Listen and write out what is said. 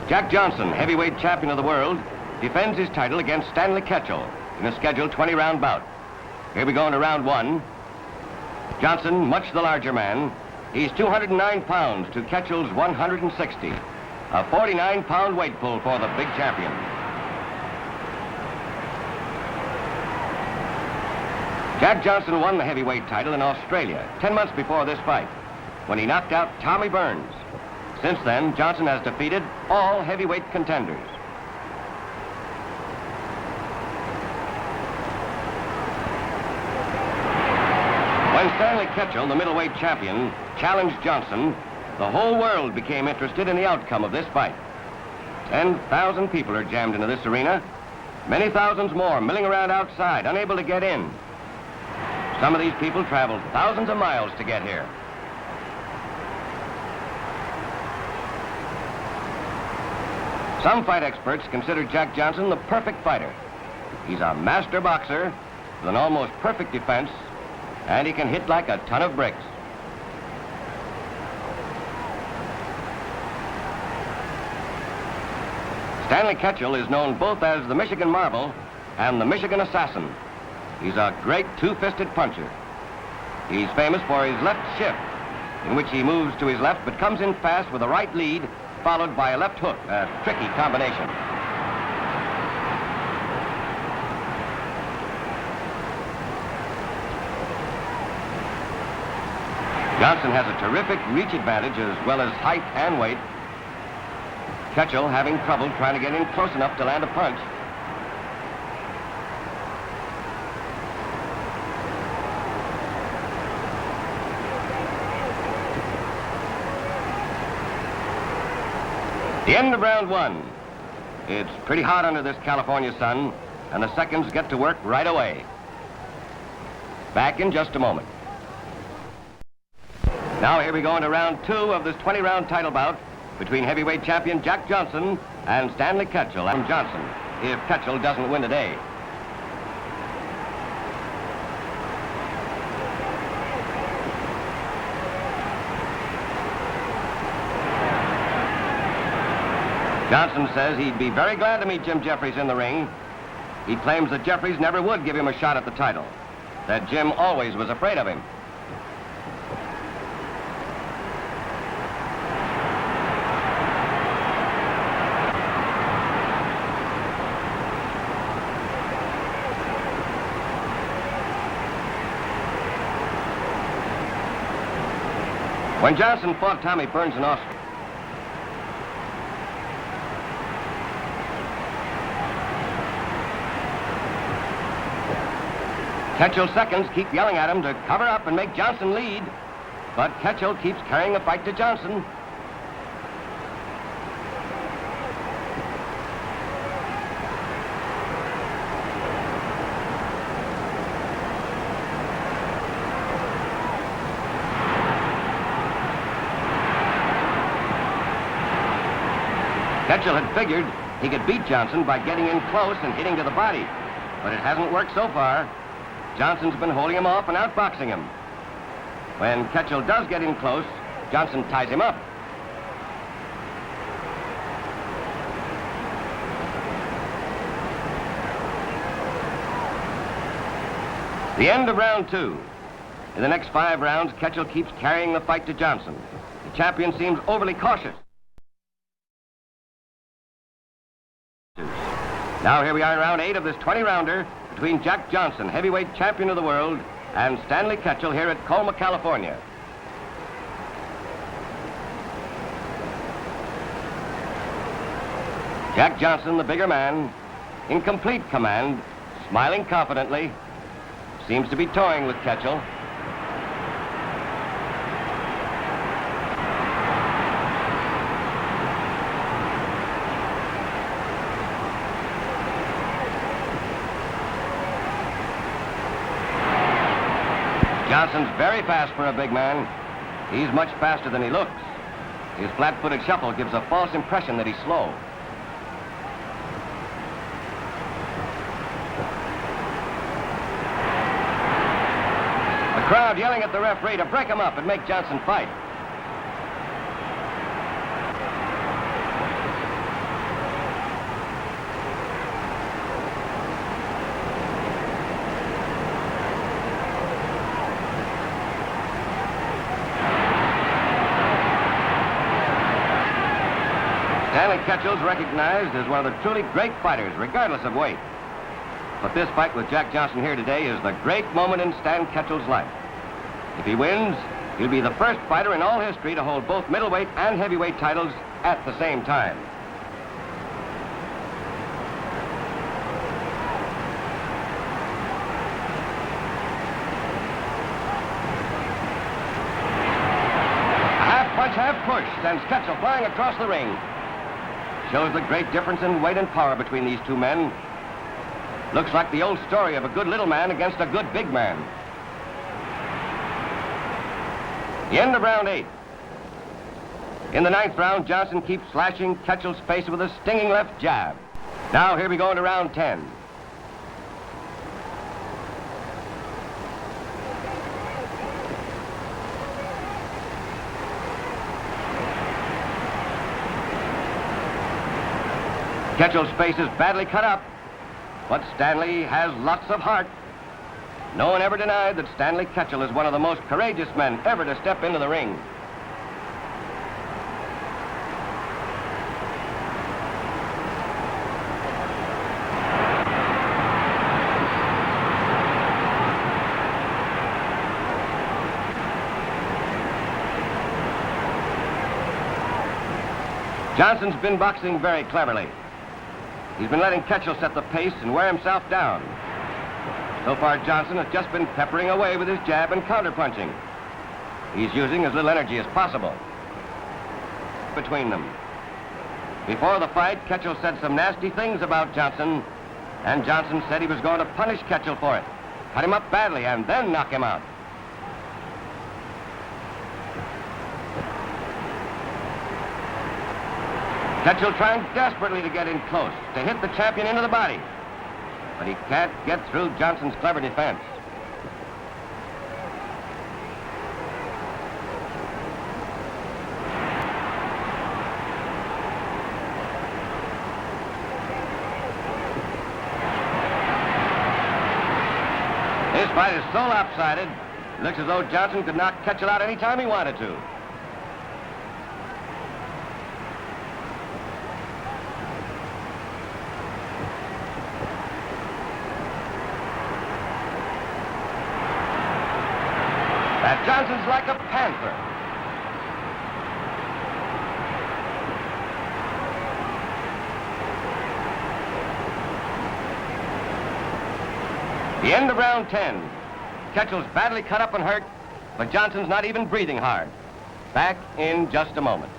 Jack Johnson, heavyweight champion of the world, defends his title against Stэнli Ketchel in a scheduled 20-round bout. Here we go into round one. Johnson, much the larger man. He's 209 pounds to Ketchel's 160. A 49-pound weight pull for the big champion. Jack Johnson won the heavyweight title in Australia 10 months before this fight, when he knocked out Tommy Burns. Since then, Johnson has defeated all heavyweight contenders. When Stэнli Ketchel, the middleweight champion, challenged Johnson, the whole world became interested in the outcome of this fight. 10,000 people are jammed into this arena. Many thousands more milling around outside, unable to get in. Some of these people traveled thousands of miles to get here. Some fight experts consider Jack Johnson the perfect fighter. He's a master boxer with an almost perfect defense, and he can hit like a ton of bricks. Stэнli Ketchel is known both as the Michigan Marble and the Michigan Assassin. He's a great two-fisted puncher. He's famous for his left shift, in which he moves to his left but comes in fast with a right lead, followed by a left hook, a tricky combination. Johnson has a terrific reach advantage as well as height and weight. Ketchel having trouble trying to get in close enough to land a punch. The end of round one. It's pretty hot under this California sun, and the seconds get to work right away. Back in just a moment. Now here we go into round two of this 20-round title bout between heavyweight champion Jack Johnson and Stэнli Ketchel and Johnson, if Ketchel doesn't win today. Johnson says he'd be very glad to meet Jim Jeffries in the ring. He claims that Jeffries never would give him a shot at the title, that Jim always was afraid of him. When Johnson fought Tommy Burns in Australia, Ketchel's seconds keep yelling at him to cover up and make Johnson lead, but Ketchel keeps carrying the fight to Johnson. Ketchel had figured he could beat Johnson by getting in close and hitting to the body, but it hasn't worked so far. Johnson's been holding him off and outboxing him. When Ketchel does get in close, Johnson ties him up. The end of round two. In the next 5 rounds, Ketchel keeps carrying the fight to Johnson. The champion seems overly cautious. Now here we are in round 8 of this 20-rounder between Jack Johnson, heavyweight champion of the world, and Stэнli Ketchel here at Colma, California. Jack Johnson, the bigger man, in complete command, smiling confidently, seems to be toying with Ketchel. Johnson's very fast for a big man. He's much faster than he looks. His flat-footed shuffle gives a false impression that he's slow. The crowd yelling at the referee to break him up and make Johnson fight. Stanley Ketchel's recognized as one of the truly great fighters, regardless of weight. But this fight with Jack Johnson here today is the great moment in Stan Ketchel's life. If he wins, he'll be the first fighter in all history to hold both middleweight and heavyweight titles at the same time. Half push sends Ketchel flying across the ring. Shows the great difference in weight and power between these two men. Looks like the old story of a good little man against a good big man. The end of round 8. In the 9th round, Johnson keeps slashing Ketchel's face with a stinging left jab. Now here we go into round 10. Ketchel's face is badly cut up, but Stanley has lots of heart. No one ever denied that Stanley Ketchel is one of the most courageous men ever to step into the ring. Johnson's been boxing very cleverly. He's been letting Ketchel set the pace and wear himself down. So far, Johnson has just been peppering away with his jab and counterpunching. He's using as little energy as possible between them. Before the fight, Ketchel said some nasty things about Johnson, and Johnson said he was going to punish Ketchel for it, cut him up badly, and then knock him out. Ketchel trying desperately to get in close, to hit the champion into the body. But he can't get through Johnson's clever defense. This fight is so lopsided, it looks as though Johnson could knock Ketchel out any time he wanted to. Johnson's like a panther. The end of round 10. Ketchel's badly cut up and hurt, but Johnson's not even breathing hard. Back in just a moment.